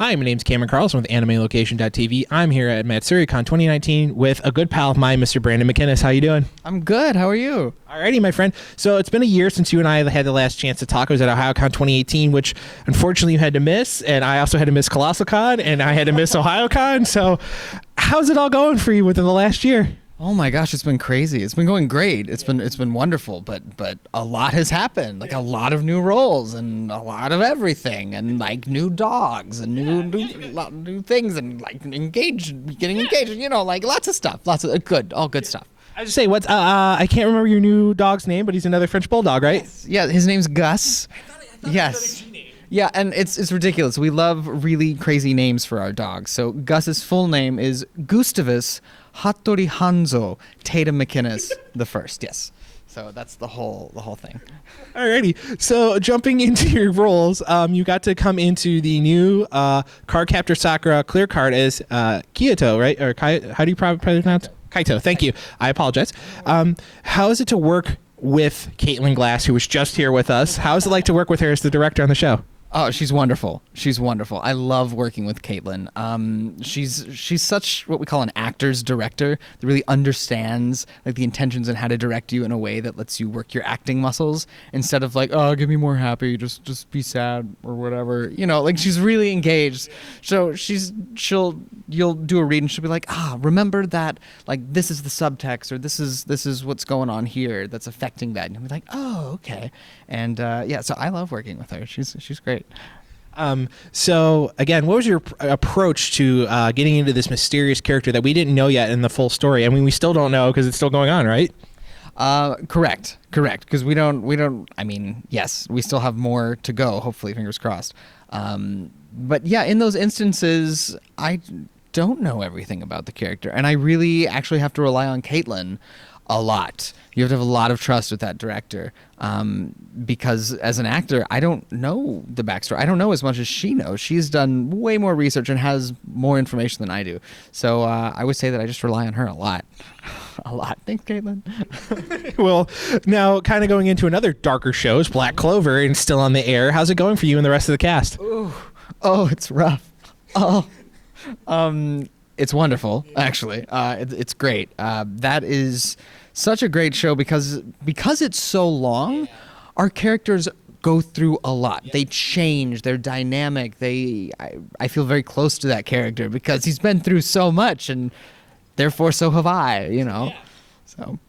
Hi, my name's Cameron Carlson with AnimeLocation.tv. I'm here at Matsuricon 2019 with a good pal of mine, Mr. Brandon McInnis. How you doing? I'm good. How are you? Alrighty, my friend. So it's been a year since you and I had the last chance to talk. I was at OhioCon 2018, which unfortunately you had to miss, and I also had to miss ColossalCon, and I had to miss OhioCon. So how's it all going for you within the last year? Oh my gosh, it's been crazy. It's been going great. It's been wonderful, but a lot has happened. Like a lot of new roles and a lot of everything, and like new dogs and new things, and like getting engaged. You know, like lots of stuff. Lots of all good stuff. I was just say what's I can't remember your new dog's name, but he's another French bulldog, right? Yeah, his name's Gus. Yes. Yeah, and it's ridiculous. We love really crazy names for our dogs. So Gus's full name is Gustavus Hattori Hanzo Tatum McInnis the first. Yes. So that's the whole thing. Alrighty. So jumping into your roles, you got to come into the new Cardcaptor Sakura Clear Card as Kyoto, right? Or how do you pronounce it? Kaito. Thank you. I apologize. How is it to work with Kaitlyn Glass, who was just here with us? How is it like to work with her as the director on the show? Oh, she's wonderful. She's wonderful. I love working with Kaitlyn. She's such what we call an actor's director that really understands like the intentions and how to direct you in a way that lets you work your acting muscles instead of like, oh, give me more happy, just be sad or whatever. You know, like she's really engaged. So you'll do a read and she'll be like, remember that like this is the subtext or this is what's going on here that's affecting that. And you'll be like, oh, okay. And so I love working with her. She's great. So again, what was your approach to getting into this mysterious character that we didn't know yet in the full story? I mean, we still don't know because it's still going on, right? Correct. Because we don't. I mean, yes, we still have more to go. Hopefully, fingers crossed. But yeah, in those instances, I don't know everything about the character, and I really actually have to rely on Kaitlyn a lot. You have to have a lot of trust with that director because as an actor, I don't know the backstory. I don't know as much as she knows. She's done way more research and has more information than I do. So I would say that I just rely on her a lot. A lot. Thanks, Kaitlyn. Well, now kind of going into another darker shows, Black Clover, and still on the air. How's it going for you and the rest of the cast? Oh, it's rough. It's wonderful, actually. It's great. That is such a great show because it's so long. Our characters go through a lot. They change. They're dynamic. I feel very close to that character because he's been through so much, and therefore so have I. You know, yeah. So.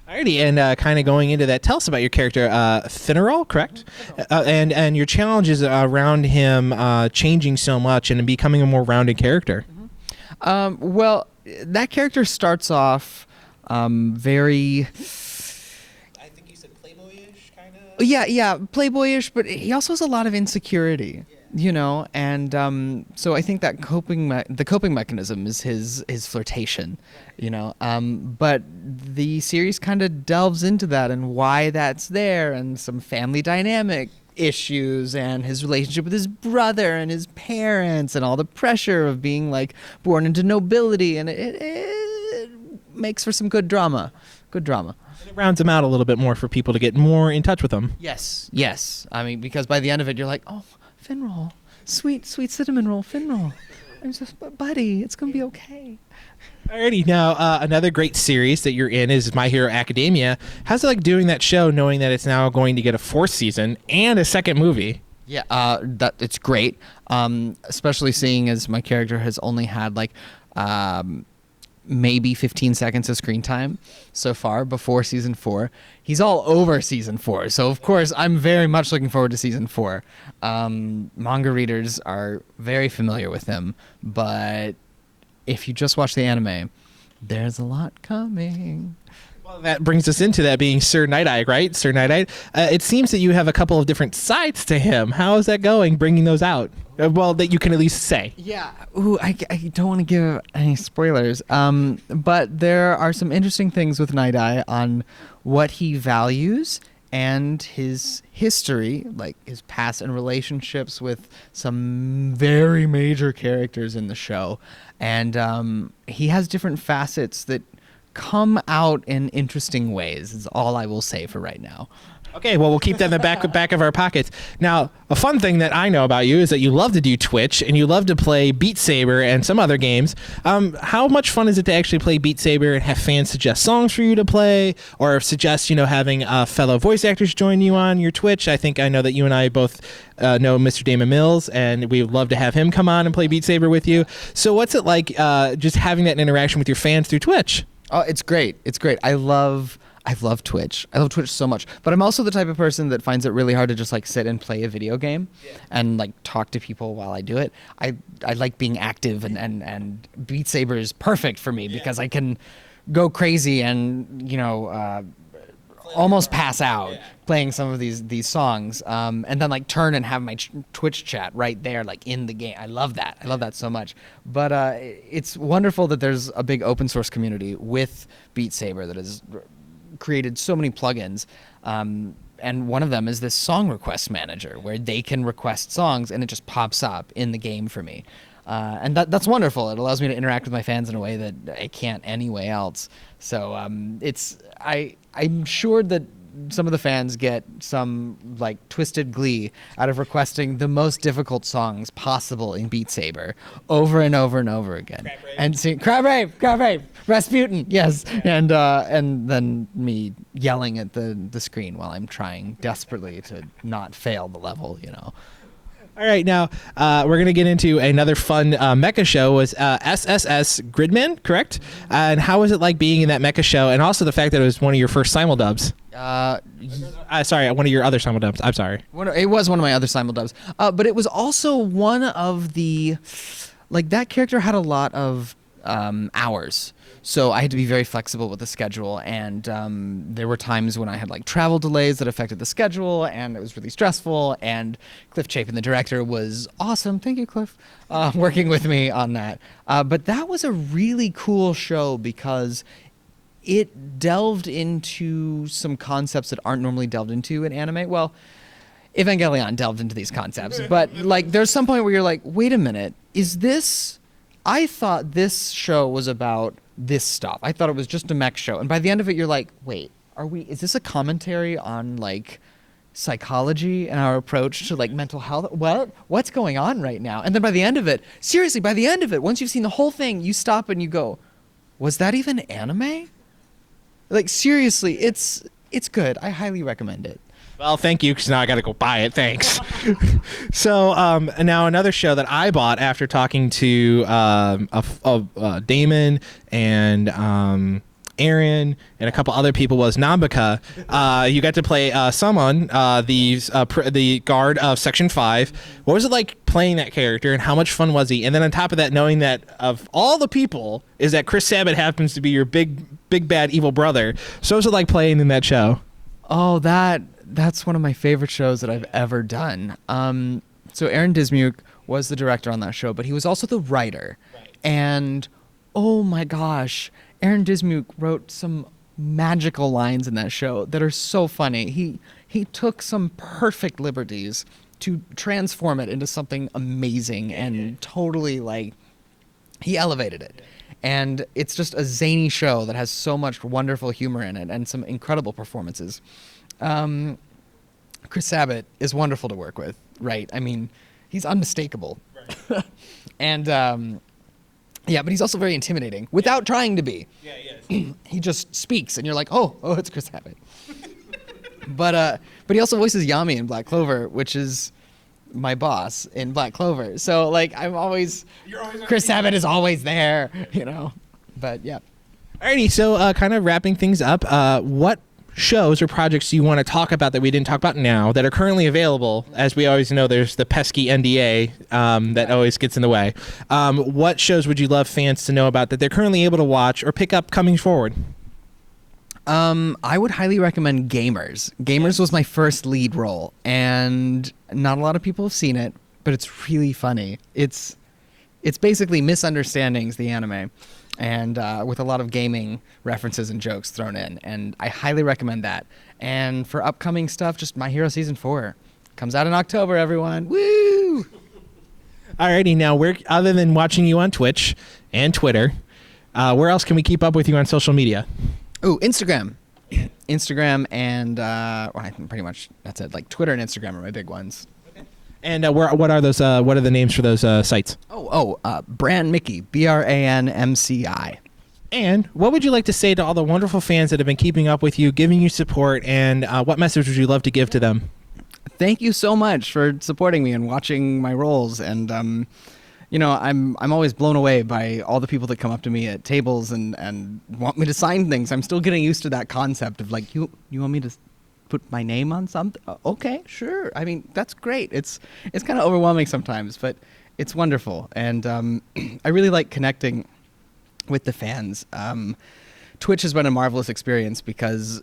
Alrighty, and kind of going into that, tell us about your character, Finneral, correct? And your challenges around him changing so much and becoming a more rounded character. Well, that character starts off very... I think you said playboyish, kind of? Yeah, playboyish, but he also has a lot of insecurity, you know? And so I think that the coping mechanism is his flirtation, you know? But the series kind of delves into that and why that's there and some family dynamic issues and his relationship with his brother and his parents and all the pressure of being like born into nobility, and it makes for some good drama. And it rounds him out a little bit more for people to get more in touch with him. Yes. I mean, because by the end of it, you're like, oh, Finral, sweet cinnamon roll, Finral. I'm just, buddy, it's gonna be okay. Alrighty, now another great series that you're in is My Hero Academia. How's it like doing that show, knowing that it's now going to get a 4th season and a 2nd movie? Yeah, that it's great. Especially seeing as my character has only had like maybe 15 seconds of screen time so far before season 4. He's all over season 4, so of course I'm very much looking forward to season 4. Manga readers are very familiar with him, but if you just watch the anime, there's a lot coming. Well, that brings us into that being Sir Night-Eye, right? Sir Night-Eye. It seems that you have a couple of different sides to him. How is that going, bringing those out? Well, that you can at least say. Yeah. Ooh, I don't want to give any spoilers. But there are some interesting things with Night-Eye on what he values and his history, like his past and relationships with some very major characters in the show. And he has different facets that come out in interesting ways, is all I will say for right now. Okay, well, we'll keep that in the back of our pockets. Now, a fun thing that I know about you is that you love to do Twitch and you love to play Beat Saber and some other games. How much fun is it to actually play Beat Saber and have fans suggest songs for you to play, or suggest having fellow voice actors join you on your Twitch? I know that you and I both know Mr. Damon Mills, and we would love to have him come on and play Beat Saber with you. So, what's it like just having that interaction with your fans through Twitch? Oh, it's great. It's great. I love Twitch. I love Twitch so much. But I'm also the type of person that finds it really hard to just like sit and play a video game and like talk to people while I do it. I like being active, and Beat Saber is perfect for me because I can go crazy and almost pass out playing some of these songs, and then like turn and have my Twitch chat right there, like in the game. I love that. I love that so much. But it's wonderful that there's a big open source community with Beat Saber that has created so many plugins. And one of them is this song request manager where they can request songs and it just pops up in the game for me. And that's wonderful. It allows me to interact with my fans in a way that I can't anyway else. So I'm sure that some of the fans get some like twisted glee out of requesting the most difficult songs possible in Beat Saber over and over and over again. And seeing Crab Rave, Rasputin, yes, and then me yelling at the screen while I'm trying desperately to not fail the level, All right, now we're going to get into another fun mecha show. Was SSS Grid Minh, correct? And how was it like being in that mecha show, and also the fact that it was one of your first simuldubs? Sorry, one of your other simuldubs. I'm sorry. It was one of my other simuldubs. But it was also one of the... Like, that character had a lot of hours. So I had to be very flexible with the schedule, and there were times when I had like travel delays that affected the schedule, and it was really stressful. And Cliff Chapin, the director, was awesome. Thank you, Cliff, working with me on that. But that was a really cool show because it delved into some concepts that aren't normally delved into in anime. Well, Evangelion delved into these concepts, but like there's some point where you're like, wait a minute, is this... I thought this show was about this stuff. I thought it was just a mech show. And by the end of it, you're like, wait, is this a commentary on like psychology and our approach to like mental health? What's going on right now? And then by the end of it, seriously, once you've seen the whole thing, you stop and you go, was that even anime? Like seriously, it's good. I highly recommend it. Well, thank you, because now I got to go buy it. Thanks. So now another show that I bought after talking to Damon and Aaron and a couple other people was Namba. You got to play someone, the guard of Section 5. What was it like playing that character, and how much fun was he? And then on top of that, knowing that of all the people, is that Chris Sabat happens to be your big bad evil brother. So what was it like playing in that show? Oh, that's one of my favorite shows that I've ever done. So Aaron Dismuke was the director on that show, but he was also the writer. Right. And oh my gosh, Aaron Dismuke wrote some magical lines in that show that are so funny. He took some perfect liberties to transform it into something amazing and totally like he elevated it. And it's just a zany show that has so much wonderful humor in it and some incredible performances. Chris Sabat is wonderful to work with, right? I mean, he's unmistakable. Right. And, but he's also very intimidating without trying to be. Yeah, he is. He just speaks, and you're like, oh, it's Chris Sabat. But he also voices Yami in Black Clover, which is my boss in Black Clover. So, like, Chris Sabat is always there, But, yeah. Alrighty, so kind of wrapping things up, what shows or projects you want to talk about that we didn't talk about now that are currently available? As we always know, there's the pesky NDA that always gets in the way. What shows would you love fans to know about that they're currently able to watch or pick up coming forward? I would highly recommend Gamers. Gamers was my first lead role, and not a lot of people have seen it, but it's really funny. It's basically Misunderstandings, the anime, and with a lot of gaming references and jokes thrown in, and I highly recommend that. And for upcoming stuff, just My Hero Season 4 comes out in October, everyone. Woo! Alrighty, now other than watching you on Twitch and Twitter, where else can we keep up with you on social media? Ooh, Instagram. Instagram and well, I think pretty much that's it. Like Twitter and Instagram are my big ones. And what are those? What are the names for those sites? Brand Mickey, BRANMCI. And what would you like to say to all the wonderful fans that have been keeping up with you, giving you support, and what message would you love to give to them? Thank you so much for supporting me and watching my roles. And you know, I'm always blown away by all the people that come up to me at tables and want me to sign things. I'm still getting used to that concept of like, you want me to put my name on something? Okay, sure. I mean, that's great. It's kind of overwhelming sometimes, but it's wonderful. And I really like connecting with the fans. Twitch has been a marvelous experience because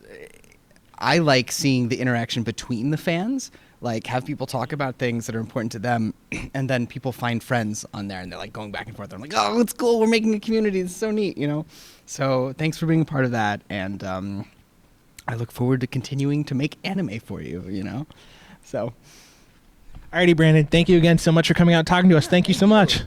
I like seeing the interaction between the fans, like have people talk about things that are important to them, and then people find friends on there and they're like going back and forth. I'm like, oh, it's cool. We're making a community. It's so neat, you know? So thanks for being a part of that. And I look forward to continuing to make anime for you, you know? So. Alrighty, Brandon. Thank you again so much for coming out and talking to us. Thank you so much.